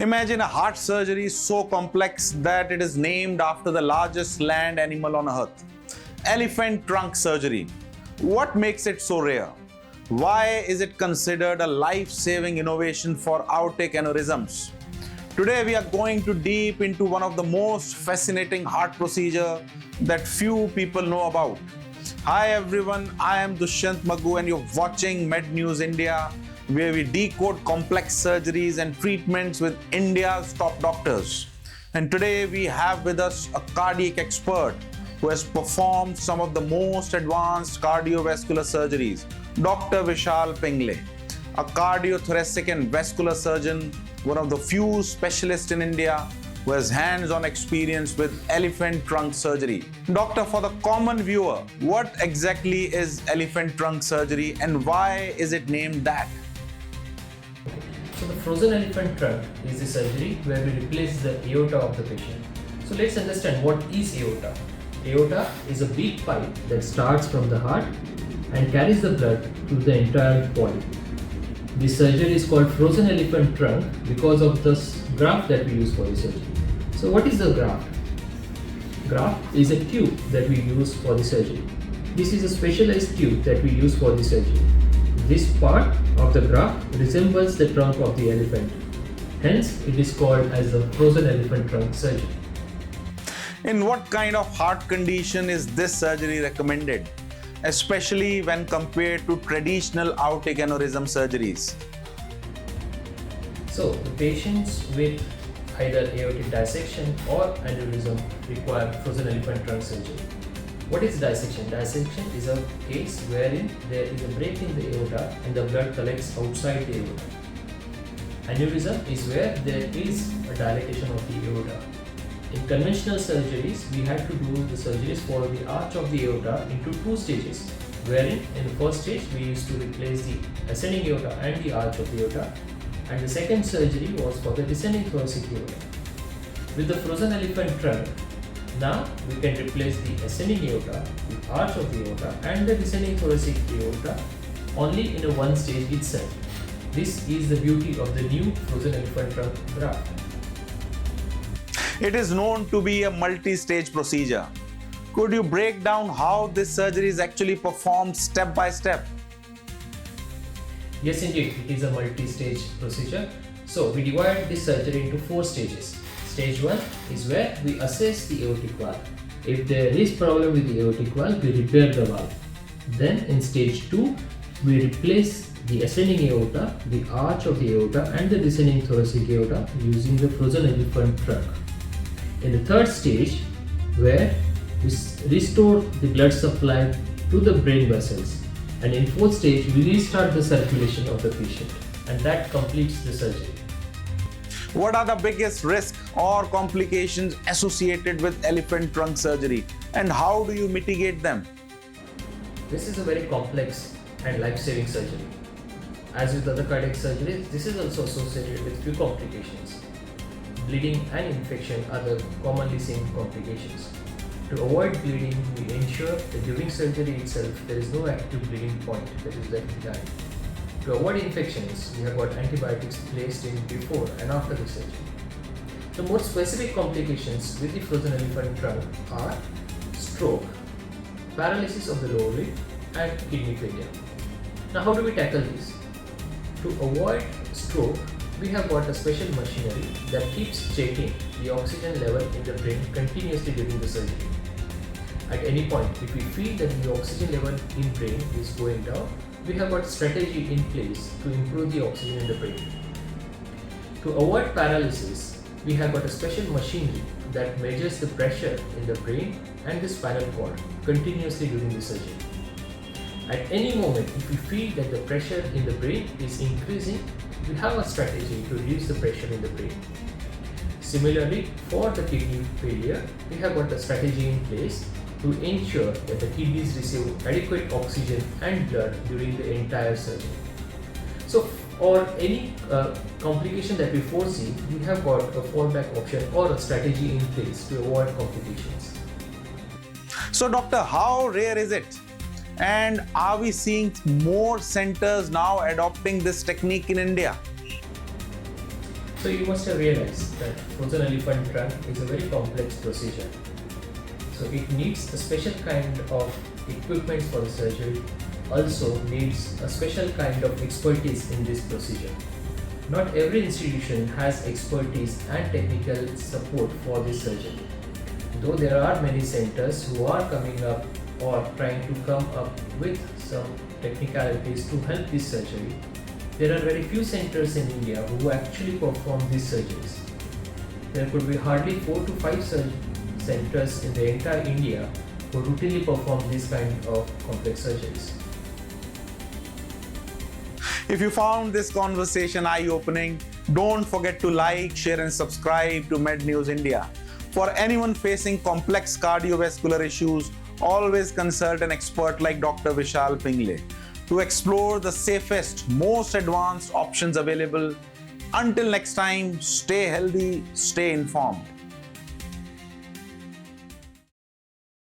Imagine a heart surgery so complex that it is named after the largest land animal on earth. Elephant trunk surgery. What makes it so rare? Why is it considered a life-saving innovation for aortic aneurysms? Today we are going to deep into one of the most fascinating heart procedure that few people know about. Hi everyone, I am Dushyant Maggu and you're watching Med News India, where we decode complex surgeries and treatments with India's top doctors. And today we have with us a cardiac expert who has performed some of the most advanced cardiovascular surgeries, Dr. Vishal Pingle, a cardiothoracic and vascular surgeon, one of the few specialists in India who has hands-on experience with elephant trunk surgery. Doctor, for the common viewer, what exactly is elephant trunk surgery and why is it named that? So the frozen elephant trunk is the surgery where we replace the aorta of the patient. So let's understand what is aorta. Aorta is a big pipe that starts from the heart and carries the blood to the entire body. This surgery is called frozen elephant trunk because of the graft that we use for the surgery. So what is the graft? Graft is a tube that we use for the surgery. This is a specialized tube that we use for the surgery. This part of the graft resembles the trunk of the elephant. Hence, it is called as the frozen elephant trunk surgery. In what kind of heart condition is this surgery recommended, especially when compared to traditional aortic aneurysm surgeries? So, the patients with either aortic dissection or aneurysm require frozen elephant trunk surgery. What is dissection? Dissection is a case wherein there is a break in the aorta and the blood collects outside the aorta. Aneurysm is where there is a dilatation of the aorta. In conventional surgeries, we had to do the surgeries for the arch of the aorta into two stages, wherein in the first stage we used to replace the ascending aorta and the arch of the aorta, and the second surgery was for the descending thoracic aorta. With the frozen elephant trunk, now we can replace the ascending aorta, the arch of the aorta and the descending thoracic aorta only in a one stage itself. This is the beauty of the new frozen elephant trunk graft. It is known to be a multi-stage procedure. Could you break down how this surgery is actually performed step by step? Yes, indeed, it is a multi-stage procedure. So we divide this surgery into four stages. Stage 1 is where we assess the aortic valve. If there is problem with the aortic valve, we repair the valve. Then in stage 2, we replace the ascending aorta, the arch of the aorta and the descending thoracic aorta using the frozen elephant trunk. In the third stage, where we restore the blood supply to the brain vessels. And in fourth stage, we restart the circulation of the patient, and that completes the surgery. What are the biggest risks or complications associated with elephant trunk surgery and how do you mitigate them? This is a very complex and life-saving surgery. As with other cardiac surgeries, this is also associated with few complications. Bleeding and infection are the commonly seen complications. To avoid bleeding, we ensure that during surgery itself there is no active bleeding point that is left behind. To avoid infections, we have got antibiotics placed in before and after the surgery. The more specific complications with the frozen elephant trunk are stroke, paralysis of the lower limb, and kidney failure. Now, how do we tackle this? To avoid stroke, we have got a special machinery that keeps checking the oxygen level in the brain continuously during the surgery. At any point, if we feel that the oxygen level in brain is going down, we have got strategy in place to improve the oxygen in the brain. To avoid paralysis, we have got a special machinery that measures the pressure in the brain and the spinal cord continuously during the surgery. At any moment, if we feel that the pressure in the brain is increasing, we have a strategy to reduce the pressure in the brain. Similarly, for the kidney failure, we have got a strategy in place to ensure that the kidneys receive adequate oxygen and blood during the entire surgery. So, for any complication that we foresee, we have got a fallback option or a strategy in place to avoid complications. So doctor, how rare is it? And are we seeing more centers now adopting this technique in India? So you must have realized that frozen elephant trunk is a very complex procedure. So it needs a special kind of equipment for the surgery, also needs a special kind of expertise in this procedure. Not every institution has expertise and technical support for this surgery. Though there are many centers who are coming up or trying to come up with some technicalities to help this surgery, there are very few centers in India who actually perform these surgeries. There could be hardly 4 to 5 centers in the entire India who routinely perform this kind of complex surgeries. If you found this conversation eye-opening, don't forget to like, share and subscribe to Med News India. For anyone facing complex cardiovascular issues, always consult an expert like Dr. Vishal Pingle to explore the safest, most advanced options available. Until next time, stay healthy, stay informed.